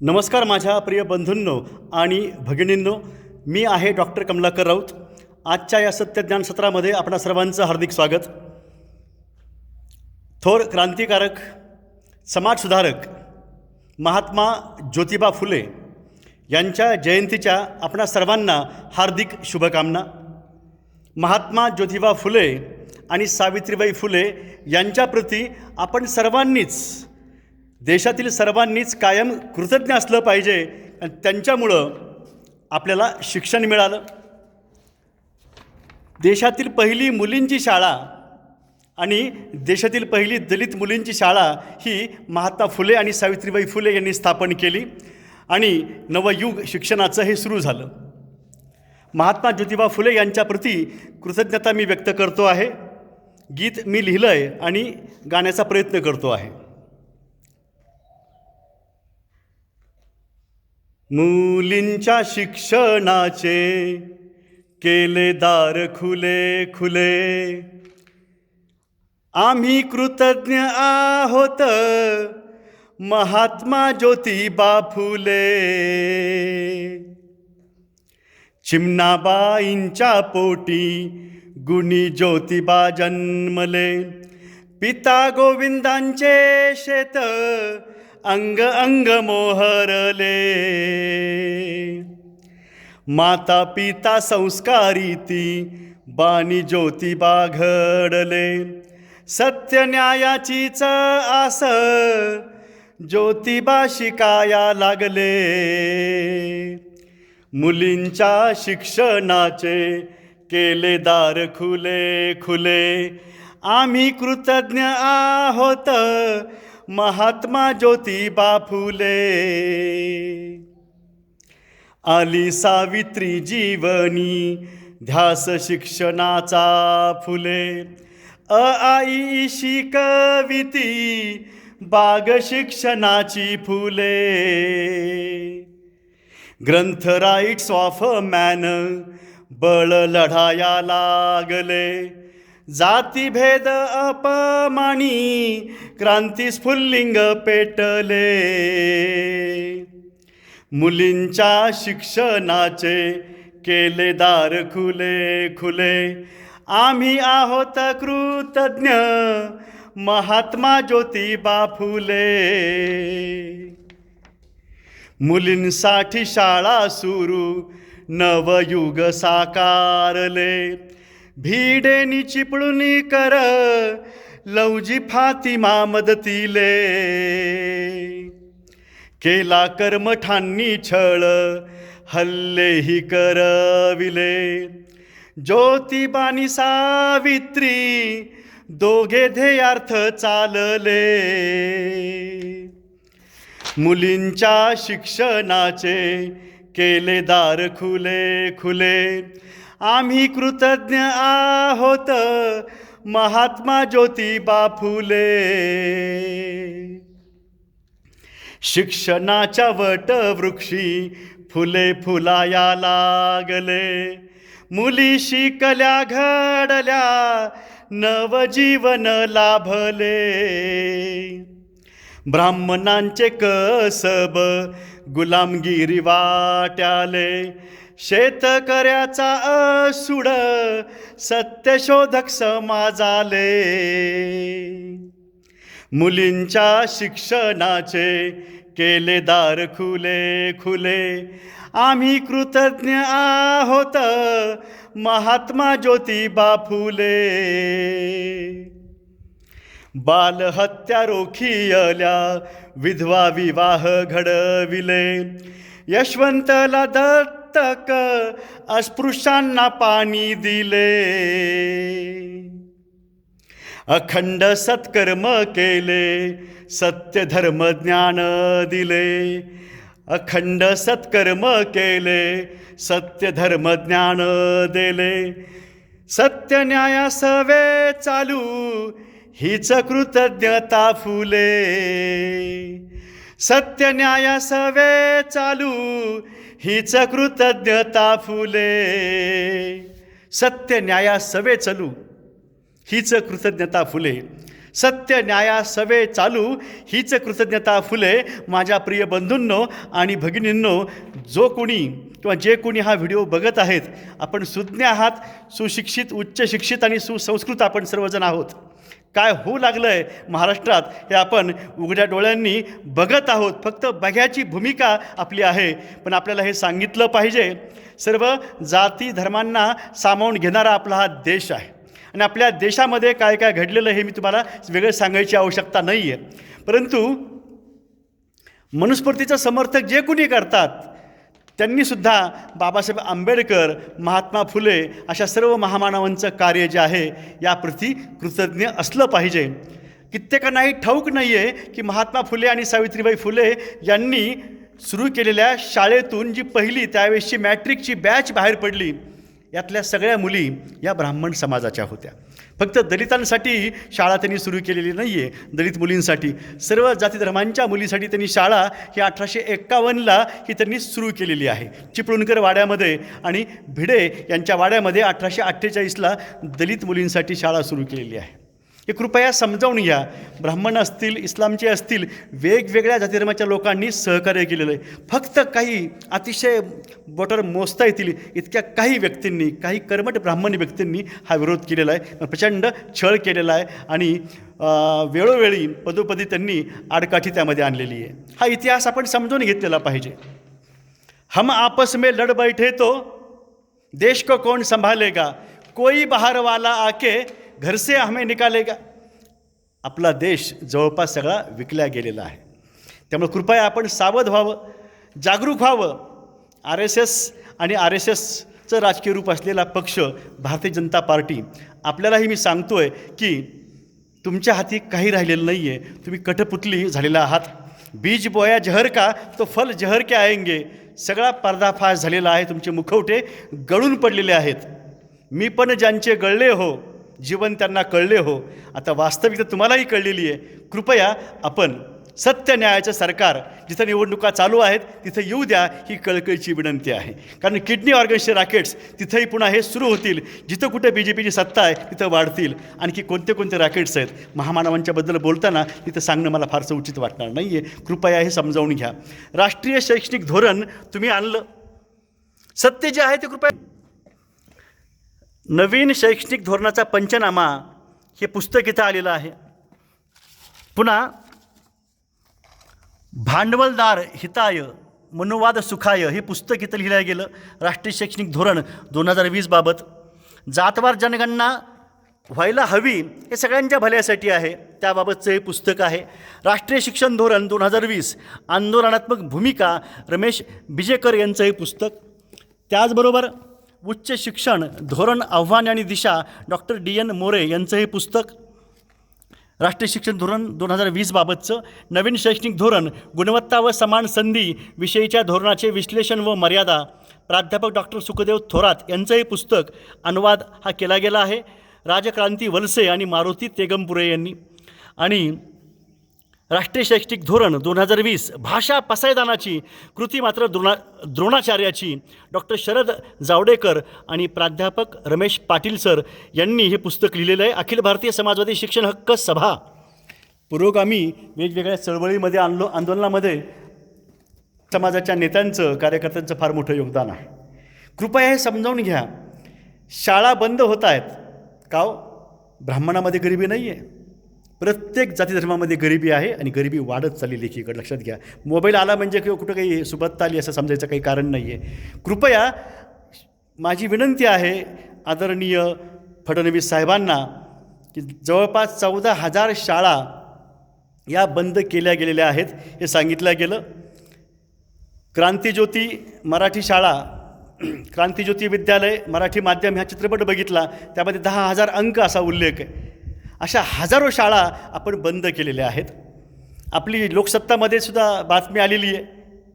नमस्कार माझ्या प्रिय बंधूंनो आणि भगिनींनो, मी आहे डॉक्टर कमलाकर राऊत. आजच्या या सत्यज्ञान सत्रामध्ये आपणा सर्वांचं हार्दिक स्वागत. थोर क्रांतिकारक, समाजसुधारक महात्मा ज्योतिबा फुले यांच्या जयंतीच्या आपणा सर्वांना हार्दिक शुभकामना. महात्मा ज्योतिबा फुले आणि सावित्रीबाई फुले यांच्याप्रती आपण सर्वांनीच, देशातील सर्वांनीच कायम कृतज्ञ असलं पाहिजे. आणि त्यांच्यामुळं आपल्याला शिक्षण मिळालं. देशातील पहिली मुलींची शाळा आणि देशातील पहिली दलित मुलींची शाळा ही महात्मा फुले आणि सावित्रीबाई फुले यांनी स्थापन केली आणि नवयुग शिक्षणाचं हे सुरू झालं. महात्मा ज्योतिबा फुले यांच्याप्रती कृतज्ञता मी व्यक्त करतो आहे. गीत मी लिहिलं आहे आणि गाण्याचा प्रयत्न करतो आहे. मुलींच्या शिक्षणाचे केले दार खुले खुले, आम्ही कृतज्ञ आहोत महात्मा ज्योतिबा फुले. चिमणाबाईंच्या पोटी गुणी ज्योतिबा जन्मले, पिता गोविंदांचे शेत अंग अंग मोहरले. माता पिता संस्कारिती बाणी ज्योतिबा घडले, सत्य न्यायाचीच आस ज्योतिबा शिकाया लागले. मुलींच्या शिक्षणाचे केले दार खुले खुले, आम्ही कृतज्ञ आहोत महात्मा ज्योतिबा फुले. आली सावित्री जीवनी ध्यास शिक्षणाचा फुले, आई शिकविती बाग शिक्षणाची फुले. ग्रंथ राईट्स ऑफ मॅन बळ लढाया लागले, जातीभेद अपमानी क्रांती स्फुल्लिंग पेटले. मुलींच्या शिक्षणाचे केले दार खुले खुले, आम्ही आहोत कृतज्ञ महात्मा ज्योतिबा फुले. मुलींसाठी शाळा सुरू नवयुग साकारले, भिडेनी चिपळुनी कर लवजी फातिमा मदतीले. केला कर्मठांनी छळ हल्लेही करविले, ज्योतिबानी सावित्री दोघे ध्येयार्थ चालले. मुलींच्या शिक्षणाचे केले दार खुले खुले, आम्ही कृतज्ञ आहोत महात्मा ज्योतिबा फुले. शिक्षणाच्या वटवृक्षी फुले फुलाया लागले, मुली शिकल्या घडल्या नवजीवन लाभले. ब्राह्मणांचे कसब गुलामगिरी वाट्याले, शेतकऱ्याचा असूड सत्यशोधक समाजाले. मुलींच्या शिक्षणाचे केले दार खुले खुले, आम्ही कृतज्ञ आहोत महात्मा ज्योतिबा फुले. बालहत्या रोखियल्या, विधवा विवाह घडविले, यशवंतला दत्तक अस्पृश्यांना पाणी दिले. अखंड सत्कर्म केले, सत्य धर्म ज्ञान दिले. अखंड सत्कर्म केले, सत्य धर्म ज्ञान दिले. सत्य न्याया सवे चालू हीच कृतज्ञता फुले. सत्य न्याया सवे चालू हीच कृतज्ञता फुले. सत्य न्याया सवे चालू हीच कृतज्ञता फुले. सत्य न्याया सवे चालू हीच कृतज्ञता फुले. माझ्या प्रिय बंधूंनो आणि भगिनींनो, जो कोणी किंवा जे कोणी हा व्हिडिओ बघत आहेत, आपण सुज्ञ आहात, सुशिक्षित, उच्च शिक्षित आणि सुसंस्कृत आपण सर्वजण आहोत. काय होऊ लागलं आहे महाराष्ट्रात हे आपण उघड्या डोळ्यांनी बघत आहोत. फक्त बघ्याची भूमिका आपली आहे, पण आपल्याला हे सांगितलं पाहिजे. सर्व जाती धर्मांना सामावून घेणारा आपला हा देश आहे आणि आपल्या देशामध्ये काय काय घडलेलं हे मी तुम्हाला वेगळं सांगायची आवश्यकता नाही आहे. परंतु मनुस्मृतीचं समर्थक जे कोणी करतात त्यांनीसुद्धा बाबासाहेब आंबेडकर, महात्मा फुले अशा सर्व महामानवांचं कार्य जे आहे याप्रती कृतज्ञ असलं पाहिजे. कित्येकांनाही ठाऊक नाही आहे की महात्मा फुले आणि सावित्रीबाई फुले यांनी सुरू केलेल्या शाळेतून जी पहिली त्यावेळेसची मॅट्रिकची बॅच बाहेर पडली, यातल्या सगळ्या मुली या ब्राह्मण समाजाच्या होत्या. फक्त दलितांसाठी शाळा त्यांनी सुरू केलेली नाही आहे, दलित मुलींसाठी, सर्व जाती धर्मांच्या मुलीसाठी त्यांनी शाळा ही 1851ला ही त्यांनी सुरू केलेली आहे. चिपळूणकर वाड्यामध्ये आणि भिडे यांच्या वाड्यामध्ये 1848ला दलित मुलींसाठी शाळा सुरू केलेली आहे. हे कृपया समजावून घ्या. ब्राह्मण असतील, इस्लामचे असतील, वेगवेगळ्या जातीधर्माच्या लोकांनी सहकार्य केलेलं आहे. फक्त काही अतिशय बोटावर मोजता येतील इतक्या काही व्यक्तींनी, काही कर्मठ ब्राह्मण व्यक्तींनी हा विरोध केलेला आहे, प्रचंड छळ केलेला आहे आणि वेळोवेळी पदोपदी त्यांनी आडकाठी त्यामध्ये आणलेली आहे. हा इतिहास आपण समजून घेतलेला पाहिजे. हम आपस में लड़ बैठे तो देश को कौन संभालेगा, कोई बाहर वाला आके घर से हमें निकालेगा. आपला देश जवळपास सगळा विकला गेलेला आहे. त्यामुळे कृपया आपण सावध व्हावं, जागरूक व्हावं. RSS आणि RSSचं राजकीय रूप असलेला पक्ष भारतीय जनता पार्टी, आपल्यालाही मी सांगतो आहे की तुमच्या हाती काही राहिलेलं नाही आहे. तुम्ही कठपुतली झालेला आहात. बीज बोया जहर का तो फल जहर के आएंगे. सगळा पर्दाफाश झालेला आहे. तुमचे मुखवटे गळून पडलेले आहेत. मी पण ज्यांचे गळले हो, जीवन त्यांना कळले हो. आता वास्तविकता तुम्हालाही कळलेली आहे. कृपया आपण सत्य न्यायाचं सरकार जिथं निवडणुका चालू आहेत तिथं येऊ द्या, ही कळकळीची विनंती आहे. कारण किडनी ऑर्गन्सचे रॅकेट्स तिथंही पुन्हा हे सुरू होतील. जिथं कुठे BJPची सत्ता आहे तिथं वाढतील. आणखी कोणते कोणते रॅकेट्स आहेत महामानवांच्याबद्दल बोलताना तिथं सांगणं मला फारसं उचित वाटणार नाही आहे. कृपया हे समजावून घ्या. राष्ट्रीय शैक्षणिक धोरण तुम्ही आणलं, सत्य जे आहे ते कृपया. नवीन शैक्षणिक धोरणाचा पंचनामा हे पुस्तक इथं आलेलं आहे. पुन्हा भांडवलदार हिताय मनोवाद सुखाय हे पुस्तक इथं लिहिलं गेलं. राष्ट्रीय शैक्षणिक धोरण 2020 बाबत जातवार जनगणना व्हायला हवी हे सगळ्यांच्या भल्यासाठी आहे, त्याबाबतचं हे पुस्तक आहे. राष्ट्रीय शिक्षण धोरण 2020 आंदोलनात्मक भूमिका रमेश बिजेकर यांचं हे पुस्तक. त्याचबरोबर उच्च शिक्षण धोरण आव्हान आणि दिशा डॉक्टर DN मोरे यांचं हे पुस्तक. राष्ट्रीय शिक्षण धोरण 2020 बाबतचं नवीन शैक्षणिक धोरण गुणवत्ता व समान संधी विषयीच्या धोरणाचे विश्लेषण व मर्यादा प्राध्यापक डॉक्टर सुखदेव थोरात यांचं हे पुस्तक. अनुवाद हा केला गेला आहे राजक्रांती वलसे आणि मारुती तेगमपुरे यांनी. आणि राष्ट्रीय शैक्षणिक धोरण 2020 भाषा पसायदानाची कृती मात्र द्रोणाचार्याची डॉक्टर शरद जावडेकर आणि प्राध्यापक रमेश पाटील सर यांनी हे पुस्तक लिहिलेलं आहे. अखिल भारतीय समाजवादी शिक्षण हक्क सभा पुरोगामी वेगवेगळ्या चळवळीमध्ये आंदोलनामध्ये समाजाच्या नेत्यांचं, कार्यकर्त्यांचं फार मोठं योगदान आहे. कृपया हे समजावून घ्या. शाळा बंद होत आहेत का हो? ब्राह्मणामध्ये गरिबी नाही आहे, प्रत्येक जातीधर्मामध्ये गरिबी आहे आणि गरिबी वाढत चालली लेखीकडे. लक्षात घ्या. मोबाईल आला म्हणजे किंवा कुठं काही सुबत्ता आली असं समजायचं काही कारण नाही आहे. कृपया माझी विनंती आहे आदरणीय फडणवीस साहेबांना की जवळपास 14,000 शाळा या बंद केल्या गेलेल्या आहेत हे सांगितलं गेलं. क्रांतिज्योती मराठी शाळा, क्रांतिज्योती विद्यालय मराठी माध्यम ह्या चित्रपट बघितला, त्यामध्ये 10,000 अंक असा उल्लेख आहे. अशा हजारो शाळा आपण बंद केलेल्या आहेत. आपली लोकसत्तामध्ये सुद्धा बातमी आलेली आहे.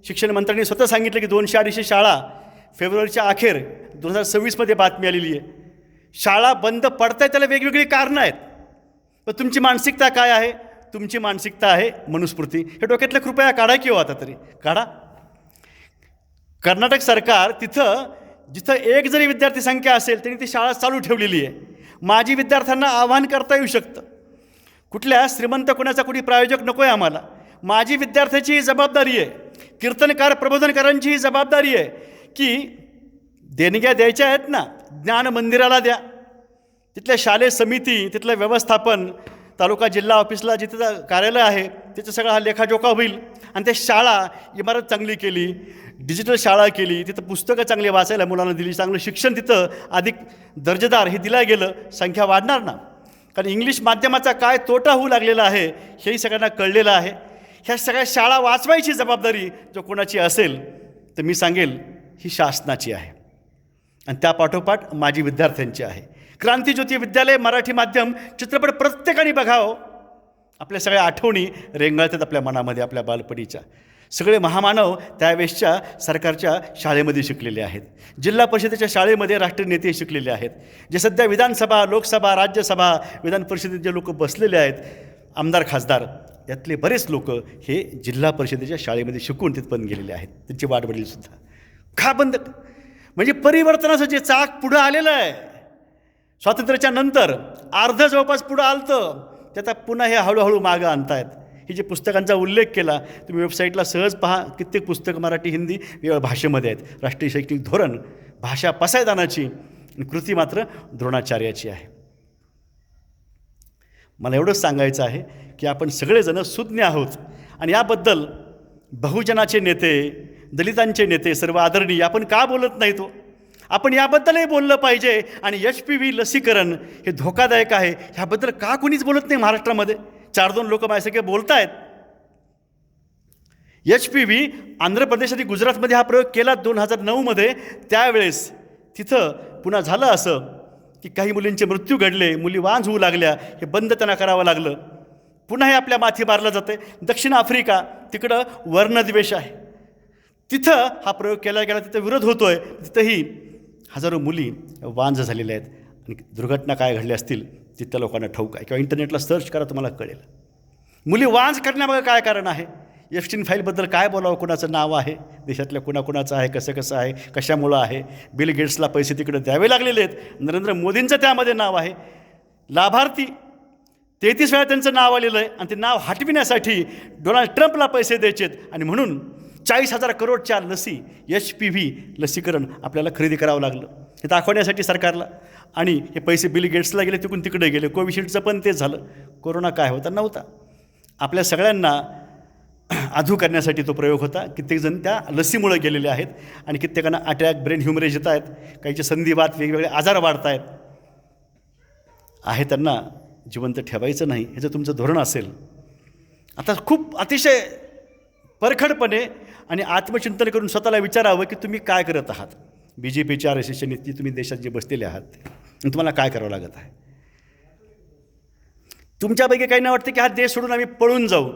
शिक्षण मंत्र्यांनी स्वतः सांगितलं की 200-250 शाळा फेब्रुवारीच्या अखेर 2026मध्ये बातमी आलेली आहे. शाळा बंद पडत आहेत, त्याला वेगवेगळी कारणं आहेत. पण तुमची मानसिकता काय आहे? तुमची मानसिकता आहे मनुस्मृती. हे डोक्यातलं कृपया काढा किंवा आता तरी काढा. कर्नाटक सरकार जिथं एक जरी विद्यार्थी संख्या असेल त्यांनी ती शाळा चालू ठेवलेली आहे. माजी विद्यार्थ्यांना आवाहन करता येऊ शकतं. कुठल्या श्रीमंत कोणाचा कुणी प्रायोजक नको आहे आम्हाला. माझी विद्यार्थ्याची ही जबाबदारी आहे, कीर्तनकार प्रबोधनकारांची ही जबाबदारी आहे की देणग्या द्यायच्या आहेत ना, ज्ञान मंदिराला द्या. तिथल्या शालेय समिती, तिथलं व्यवस्थापन, तालुका जिल्हा ऑफिसला जिथं कार्यालय आहे तिथं सगळा हा लेखाजोखा होईल. आणि त्या शाळा, इमारत चांगली केली, डिजिटल शाळा केली, तिथं पुस्तकं चांगली वाचायला मुलांना दिली, चांगलं शिक्षण तिथं अधिक दर्जेदार हे दिलं गेलं, संख्या वाढणार ना. कारण इंग्लिश माध्यमाचा काय तोटा होऊ लागलेला आहे हेही सगळ्यांना कळलेलं आहे. ह्या सगळ्या शाळा वाचवायची जबाबदारी जर कोणाची असेल तर मी सांगेल ही शासनाची आहे आणि त्यापाठोपाठ माझी विद्यार्थ्यांची आहे. क्रांतीज्योती विद्यालय मराठी माध्यम चित्रपट प्रत्येकाने बघावं. आपल्या सगळ्या आठवणी रेंगाळतात आपल्या मनामध्ये, आपल्या बालपणीच्या. सगळे महामानव त्यावेळेसच्या सरकारच्या शाळेमध्ये शिकलेले आहेत. जिल्हा परिषदेच्या शाळेमध्ये राष्ट्रीय नेते शिकलेले आहेत. जे सध्या विधानसभा, लोकसभा, राज्यसभा, विधान परिषदेत जे लोक बसलेले आहेत, आमदार खासदार, यातले बरेच लोक हे जिल्हा परिषदेच्या शाळेमध्ये शिकून तिथपर्यंत गेलेले आहेत. त्यांची वाटवडीलसुद्धा का बंद, म्हणजे परिवर्तनाचं जे चाक पुढं आलेलं आहे स्वातंत्र्याच्या नंतर, अर्ध जवळपास पुढं आलतं, त्याचा पुन्हा हे हळूहळू मागं आणतायत. हे जे पुस्तकांचा उल्लेख केला तुम्ही वेबसाईटला सहज पहा, कित्येक पुस्तकं मराठी हिंदी वेगवेगळ्या भाषेमध्ये आहेत. राष्ट्रीय शैक्षणिक धोरण, भाषा पसायदानाची, कृती मात्र द्रोणाचार्याची आहे. मला एवढंच सांगायचं आहे की आपण सगळेजण सुज्ञ आहोत आणि याबद्दल बहुजनाचे नेते, दलितांचे नेते सर्व आदरणीय आपण का बोलत नाही तो, आपण याबद्दलही बोललं पाहिजे. आणि HPV लसीकरण हे धोकादायक आहे ह्याबद्दल का कोणीच बोलत नाही महाराष्ट्रामध्ये. 4-2 लोक माझ्यासारखे बोलत आहेत. HPV आंध्र प्रदेश आणि गुजरातमध्ये हा प्रयोग केला 2009मध्ये. त्यावेळेस तिथं पुन्हा झालं असं की काही मुलींचे मृत्यू घडले, मुली वांझ होऊ लागल्या, हे बंद त्यांना करावं लागलं. पुन्हा हे आपल्या माथी मारलं जातं. दक्षिण आफ्रिका, तिकडं वर्णद्वेष आहे, तिथं हा प्रयोग केला गेला, तिथं विरोध होतो आहे, तिथंही हजारो मुली वांझ झालेल्या आहेत. आणि दुर्घटना काय घडल्या असतील ते त्या लोकांना ठाऊक आहे, किंवा इंटरनेटला सर्च करा तुम्हाला कळेल. मुली वांझ करण्यामागं काय कारण आहे, एप्स्टीन फाईलबद्दल काय बोलावं, कोणाचं नाव आहे, देशातल्या कुणाकुणाचं आहे, कसं आहे, कशामुळं आहे. बिल गेट्सला पैसे तिकडे द्यावे लागलेले आहेत, नरेंद्र मोदींचं त्यामध्ये नाव आहे. लाभार्थी 33 वेळा त्यांचं नाव आलेलं आहे आणि ते नाव हटविण्यासाठी डोनाल्ड ट्रम्पला पैसे द्यायचे आहेत. आणि म्हणून 40,000 करोडच्या लसी, HPV लसीकरण आपल्याला खरेदी करावं लागलं हे दाखवण्यासाठी सरकारला. आणि हे पैसे बिल गेट्सला गेले, तिकडून तिकडे गेले. कोविशिल्डचं पण तेच झालं. कोरोना काय होता नव्हता, आपल्या सगळ्यांना आधू करण्यासाठी तो प्रयोग होता. कित्येकजण त्या लसीमुळे गेलेले आहेत आणि कित्येकांना अटॅक, ब्रेन ह्युमरेज येत आहेत, काहीचे संधिवात, वेगवेगळे आजार वाढत आहेत. आहे त्यांना जिवंत ठेवायचं नाही, हे जर तुमचं धोरण असेल, आता खूप अतिशय परखडपणे आणि आत्मचिंतन करून स्वतःला विचारावं की तुम्ही काय करत आहात. BJPच्या RSSच्या नीती तुम्ही देशात जे बसलेले आहात आणि तुम्हाला काय करावं लागत आहे. तुमच्यापैकी काही नाही वाटतं की हा देश सोडून आम्ही पळून जाऊ,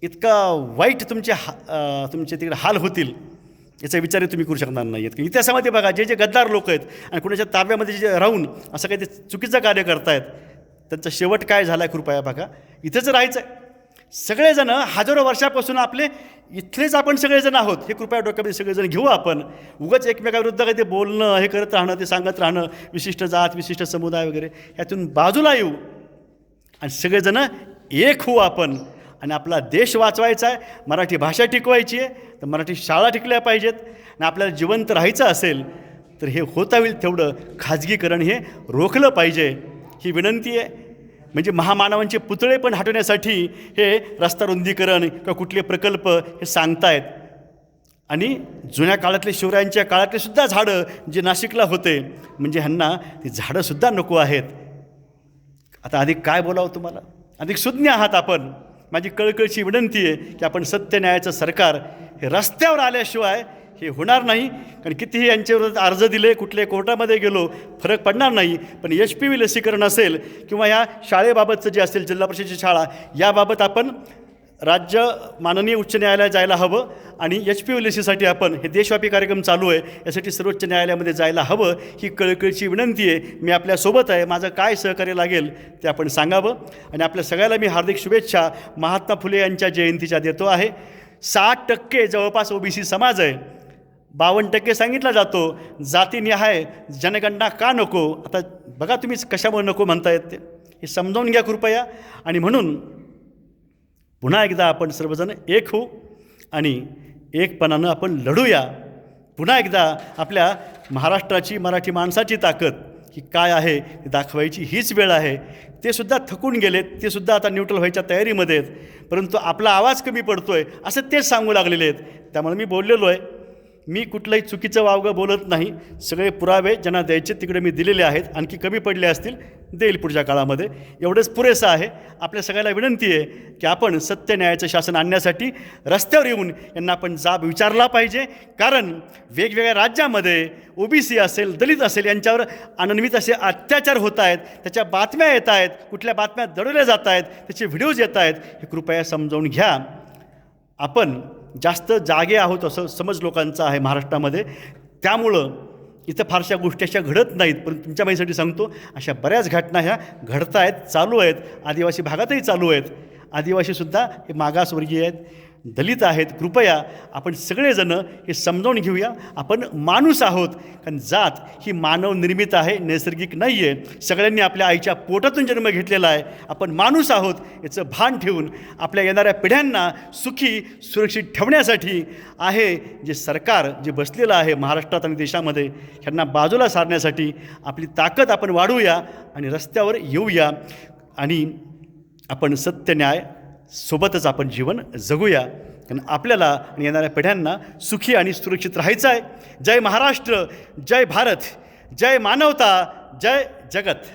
इतका वाईट तुमचे तिकडे हाल होतील याचा विचारही तुम्ही करू शकणार नाही आहेत. इतिहासामध्ये बघा, जे गद्दार लोक आहेत आणि कुणाच्या ताब्यामध्ये जे राहून असं काही ते चुकीचं कार्य करतायत, त्यांचा शेवट काय झाला आहे कृपया बघा. इथंच राहायचं आहे. सगळेजण हजारो वर्षापासून आपले इथलेच आपण सगळेजण आहोत, हे कृपया डोक्यामध्ये सगळेजण घेऊ. आपण उगाच एकमेकाविरुद्ध काही ते बोलणं, हे करत राहणं, ते सांगत राहणं, विशिष्ट जात, विशिष्ट समुदाय वगैरे, यातून बाजूला येऊ आणि सगळेजण एक होऊ आपण. आणि आपला देश वाचवायचा आहे, मराठी भाषा टिकवायची आहे, तर मराठी शाळा टिकल्या पाहिजेत. आणि आपल्याला जिवंत राहायचं असेल तर हे होता होईल तेवढं खाजगीकरण हे रोखलं पाहिजे, ही विनंती आहे. म्हणजे महामानवांचे पुतळे पण हटवण्यासाठी हे रस्ता रुंदीकरण किंवा कुठले प्रकल्प हे सांगतायत. आणि जुन्या काळातले, शिवरायांच्या काळातले सुद्धा झाडं जे नाशिकला होते, म्हणजे ह्यांना ती झाडंसुद्धा नको आहेत. आता अधिक काय बोलावं तुम्हाला, अधिक सुज्ञ आहात आपण. माझी कळकळीची विनंती आहे की आपण सत्य न्यायाचं सरकार हे रस्त्यावर आल्याशिवाय हे होणार नाही. कारण कितीही यांच्याविरोधात अर्ज दिले, कुठले कोर्टामध्ये गेलो, फरक पडणार नाही. पण HPV लसीकरण असेल किंवा या शाळेबाबतचं जे असेल, जिल्हा परिषदेची शाळा, याबाबत आपण राज्य माननीय उच्च न्यायालयात जायला हवं. आणि HPV लसीसाठी आपण हे देशव्यापी कार्यक्रम चालू आहे, यासाठी सर्वोच्च न्यायालयामध्ये जायला हवं, ही कळकळीची विनंती आहे. मी आपल्यासोबत आहे, माझं काय सहकार्य लागेल ते आपण सांगावं. आणि आपल्या सगळ्याला मी हार्दिक शुभेच्छा महात्मा फुले यांच्या जयंतीच्या देतो आहे. 60% जवळपास OBC समाज आहे, 52% सांगितला जातो. जातीनिहाय जनगणना का नको, आता बघा तुम्हीच कशामुळे नको म्हणता येत ते. हे हे समजावून घ्या कृपया. आणि म्हणून पुन्हा एकदा आपण सर्वजण एक होऊ आणि एकपणानं आपण लढूया. पुन्हा एकदा आपल्या महाराष्ट्राची, मराठी माणसाची ताकद ही काय आहे ती दाखवायची हीच वेळ आहे. ते सुद्धा थकून गेलेत, ते सुद्धा आता न्यूट्रल व्हायच्या तयारीमध्ये आहेत, परंतु आपला आवाज कमी पडतो आहे असं तेच सांगू लागलेले आहेत. त्यामुळे मी बोललेलो आहे, मी कुठलंही चुकीचं वावगं बोलत नाही. सगळे पुरावे ज्यांना द्यायचे तिकडे मी दिलेले आहेत. आणखी कमी पडले असतील देईल पुढच्या काळामध्ये. एवढंच पुरेसं आहे. आपल्या सगळ्याला विनंती आहे की आपण सत्य न्यायाचं शासन आणण्यासाठी रस्त्यावर येऊन यांना आपण जाब विचारला पाहिजे. कारण वेगवेगळ्या राज्यामध्ये OBC असेल, दलित असेल यांच्यावर अनन्वित असे अत्याचार होत आहेत, त्याच्या बातम्या येत आहेत, कुठल्या बातम्या दडवल्या जात आहेत, त्याचे व्हिडिओज येत आहेत. हे कृपया समजावून घ्या. आपण जास्त जागे आहोत असं समज लोकांचा आहे महाराष्ट्रामध्ये. त्यामुळं इथं फारशा गोष्टी अशा घडत नाहीत, पण तुमच्या माहितीसाठी सांगतो अशा बऱ्याच घटना ह्या घडत आहेत, चालू आहेत. आदिवासी भागातही चालू आहेत. आदिवासीसुद्धा हे मागासवर्गीय आहेत, दलित आहेत. कृपया आपण सगळेजणं हे समजावून घेऊया. आपण माणूस आहोत, कारण जात ही मानव निर्मित आहे, नैसर्गिक नाही आहे. सगळ्यांनी आपल्या आईच्या पोटातून जन्म घेतलेला आहे. आपण माणूस आहोत याचं भान ठेवून आपल्या येणाऱ्या पिढ्यांना सुखी सुरक्षित ठेवण्यासाठी आहे जे सरकार जे बसलेलं आहे महाराष्ट्रात आणि देशामध्ये, ह्यांना बाजूला सारण्यासाठी आपली ताकद आपण वाढवूया आणि रस्त्यावर येऊया आणि आपण सत्य न्याय सोबतच आपण जीवन जगूया. कारण आपल्याला आणि येणाऱ्या पिढ्यांना सुखी आणि सुरक्षित राहायचं आहे. जय महाराष्ट्र, जय भारत, जय मानवता, जय जगत.